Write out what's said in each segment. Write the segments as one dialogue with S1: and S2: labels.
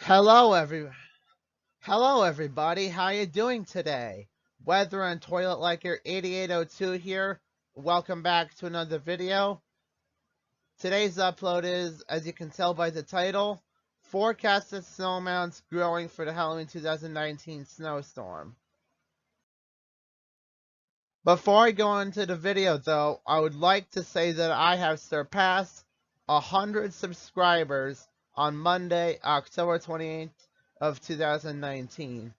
S1: Hello, Hello, everybody. How you doing today? Weather and Toilet Liker 8802 here. Welcome back to another video. Today's upload is, as you can tell by the title, forecasted snow amounts growing for the Halloween 2019 snowstorm. Before I go into the video, though, I would like to say that I have surpassed 100 subscribers on Monday, October 28th of 2019.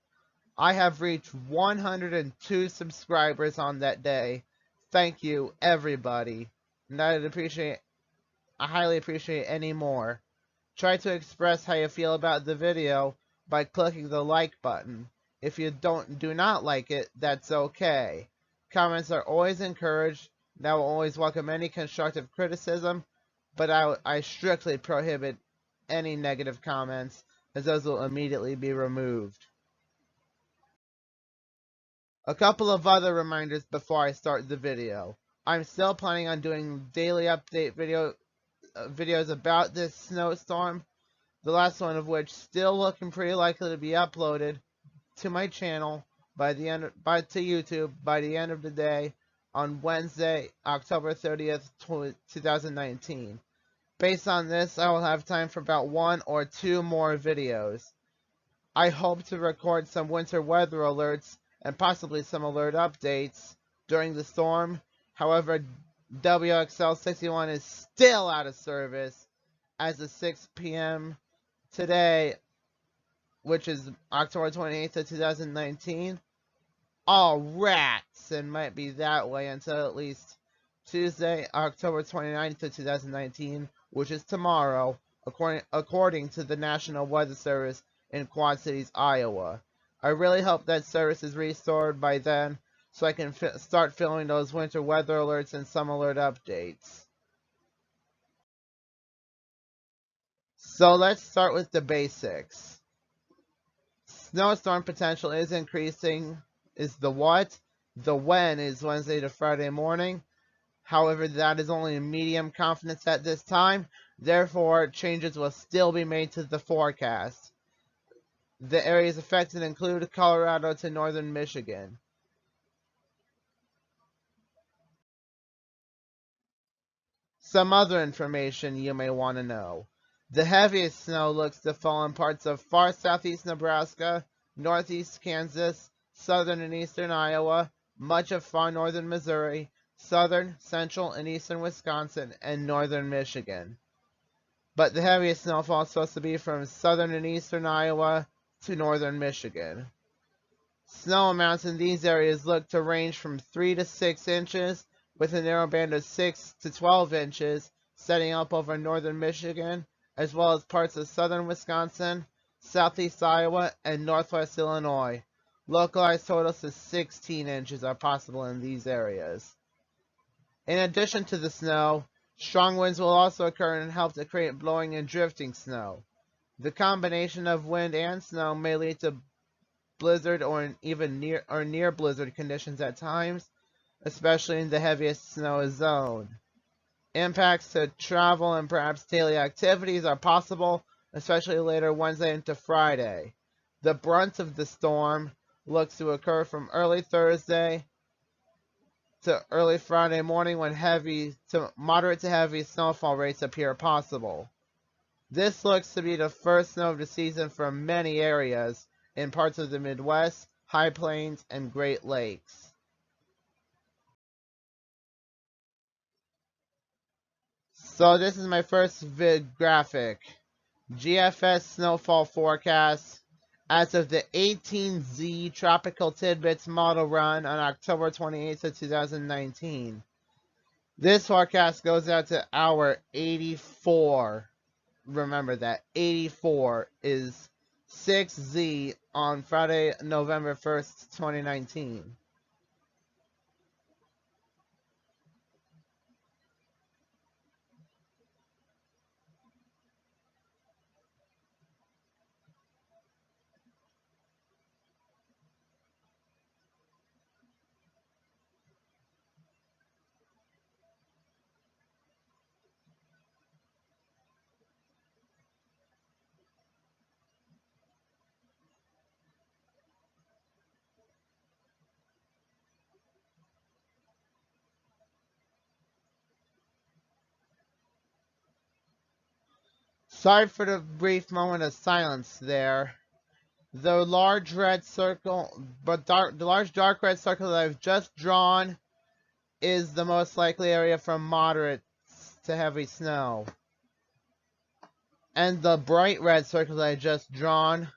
S1: I have reached 102 subscribers on that day. Thank you, everybody. And I highly appreciate any more. Try to express how you feel about the video by clicking the like button. If you do not like it, that's okay. Comments are always encouraged, and I will always welcome any constructive criticism, but I strictly prohibit any negative comments, as those will immediately be removed. A couple of other reminders before I start the video. I'm still planning on doing daily update videos about this snowstorm, the last one of which still looking pretty likely to be uploaded to my channel to YouTube by the end of the day on Wednesday, October 30th, 2019. Based on this, I will have time for about 1 or 2 more videos. I hope to record some winter weather alerts and possibly some alert updates during the storm. However, WXL61 is still out of service as of 6 p.m. today, which is October 28th of 2019. All rats, and might be that way until at least Tuesday, October 29th of 2019, which is tomorrow, according to the National Weather Service in Quad Cities, Iowa. I really hope that service is restored by then, so I can start filming those winter weather alerts and some alert updates. So let's start with the basics. Snowstorm potential is increasing. Is the what? The when is Wednesday to Friday morning. However, that is only a medium confidence at this time. Therefore, changes will still be made to the forecast. The areas affected include Colorado to northern Michigan. Some other information you may want to know. The heaviest snow looks to fall in parts of far southeast Nebraska, northeast Kansas, southern and eastern Iowa, much of far northern Missouri, southern, central, and eastern Wisconsin, and northern Michigan. But the heaviest snowfall is supposed to be from southern and eastern Iowa to northern Michigan. Snow amounts in these areas look to range from 3 to 6 inches, with a narrow band of 6 to 12 inches setting up over northern Michigan, as well as parts of southern Wisconsin, southeast Iowa, and northwest Illinois. Localized totals to 16 inches are possible in these areas. In addition to the snow, strong winds will also occur and help to create blowing and drifting snow. The combination of wind and snow may lead to blizzard or even near blizzard conditions at times, especially in the heaviest snow zone. Impacts to travel and perhaps daily activities are possible, especially later Wednesday into Friday. The brunt of the storm looks to occur from early Thursday to early Friday morning when heavy to moderate to heavy snowfall rates appear possible. This looks to be the first snow of the season for many areas in parts of the Midwest, High Plains, and Great Lakes. So this is my first graphic. GFS snowfall forecast as of the 18Z Tropical Tidbits model run on October 28th of 2019. This forecast goes out to hour 84. Remember that 84 is 6Z on Friday, November 1st, 2019. Sorry for the brief moment of silence there. The large red circle, the large dark red circle that I've just drawn is the most likely area from moderate to heavy snow. And the bright red circle that I just drawn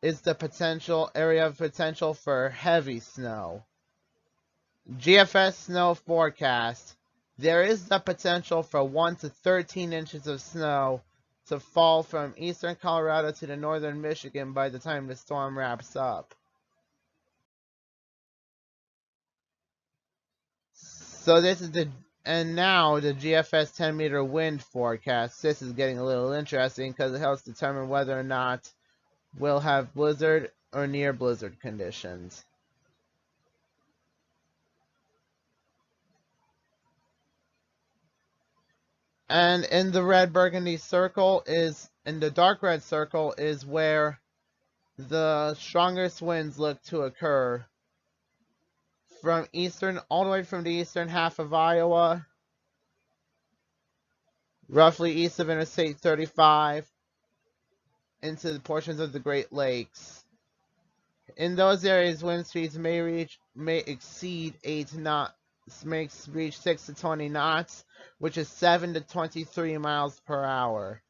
S1: is the potential area of potential for heavy snow. GFS snow forecast. There is the potential for 1 to 13 inches of snow to fall from eastern Colorado to the northern Michigan by the time the storm wraps up. So this is now the GFS 10-meter wind forecast. This is getting a little interesting because it helps determine whether or not we'll have blizzard or near blizzard conditions. And in the red burgundy circle in the dark red circle is where the strongest winds look to occur. All the way from the eastern half of Iowa, roughly east of Interstate 35, into the portions of the Great Lakes. In those areas, wind speeds may exceed 8 knots, may reach 6 to 20 knots, which is 7 to 23 miles per hour.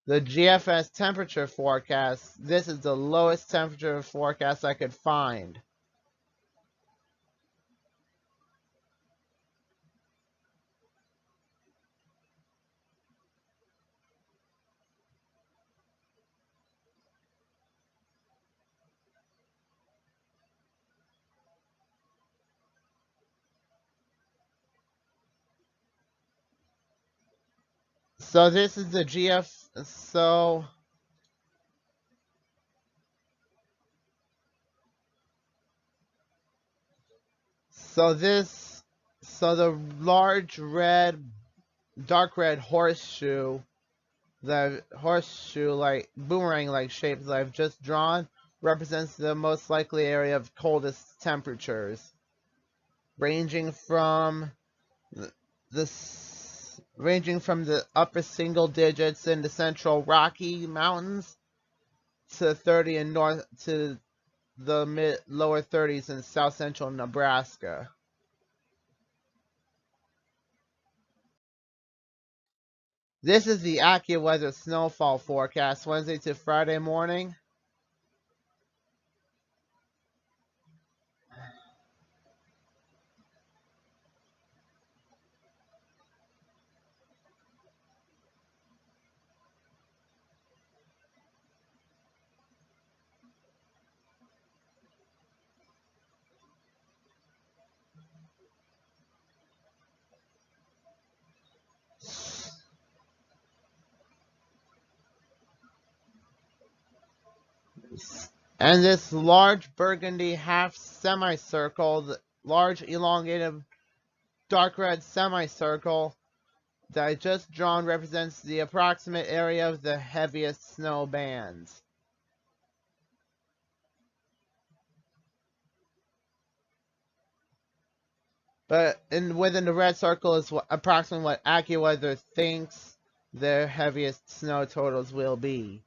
S1: The GFS temperature forecast, this is the lowest temperature forecast I could find. So this is the the large dark red horseshoe, the horseshoe like boomerang like shape that I've just drawn represents the most likely area of coldest temperatures, ranging from the upper single digits in the central Rocky Mountains to 30 in north to the lower 30s in south central Nebraska. This is the AccuWeather snowfall forecast Wednesday to Friday morning. And this large burgundy half semicircle, the large elongated dark red semicircle that I just drawn represents the approximate area of the heaviest snow bands. But within the red circle is approximately what AccuWeather thinks their heaviest snow totals will be.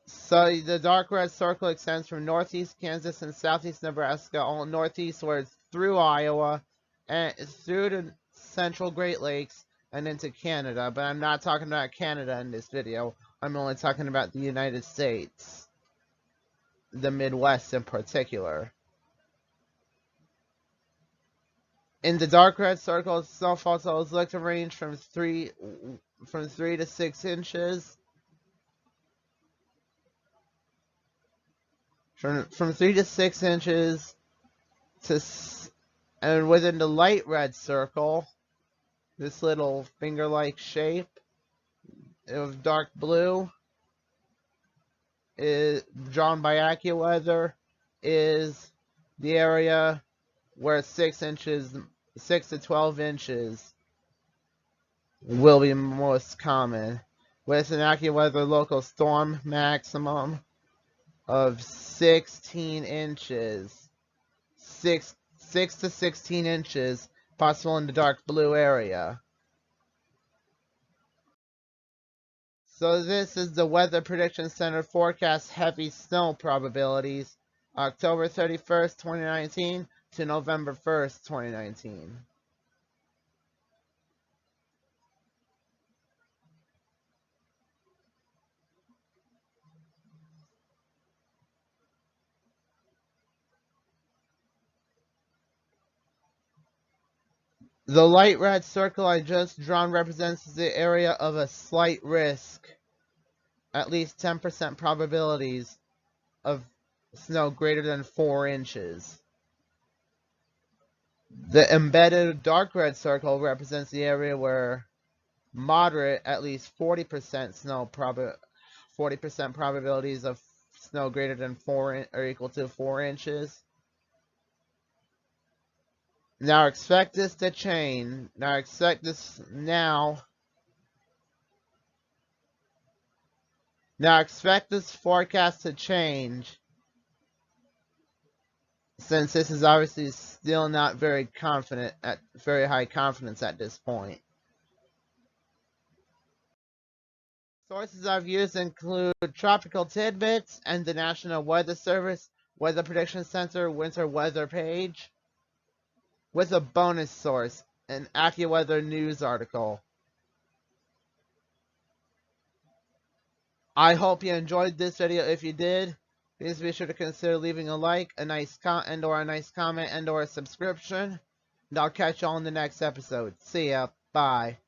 S1: So the dark red circle extends from northeast Kansas and southeast Nebraska, all northeastwards through Iowa, and through the central Great Lakes and into Canada. But I'm not talking about Canada in this video. I'm only talking about the United States, the Midwest in particular. In the dark red circle, snowfall totals look to range from 3 to 6 inches. From 3 to 6 inches and within the light red circle, this little finger-like shape of dark blue is drawn by AccuWeather is the area where 6 to 12 inches will be most common, with an AccuWeather local storm maximum of 16 inches. 6 to 16 inches possible in the dark blue area. So this is the Weather Prediction Center forecast heavy snow probabilities, October 31st, 2019 to November 1st, 2019. The light red circle I just drawn represents the area of a slight risk, at least 10% probabilities of snow greater than 4 inches. The embedded dark red circle represents the area where moderate, at least 40% 40% probabilities of snow greater than 4 or equal to 4 inches. Now expect this to change. Now expect this now. Now expect this forecast to change, since this is obviously still not very high confidence at this point. Sources I've used include Tropical Tidbits and the National Weather Service Weather Prediction Center winter weather page, with a bonus source, an AccuWeather news article. I hope you enjoyed this video. If you did, please be sure to consider leaving a like, a nice comment, and or a subscription. And I'll catch you all in the next episode. See ya. Bye.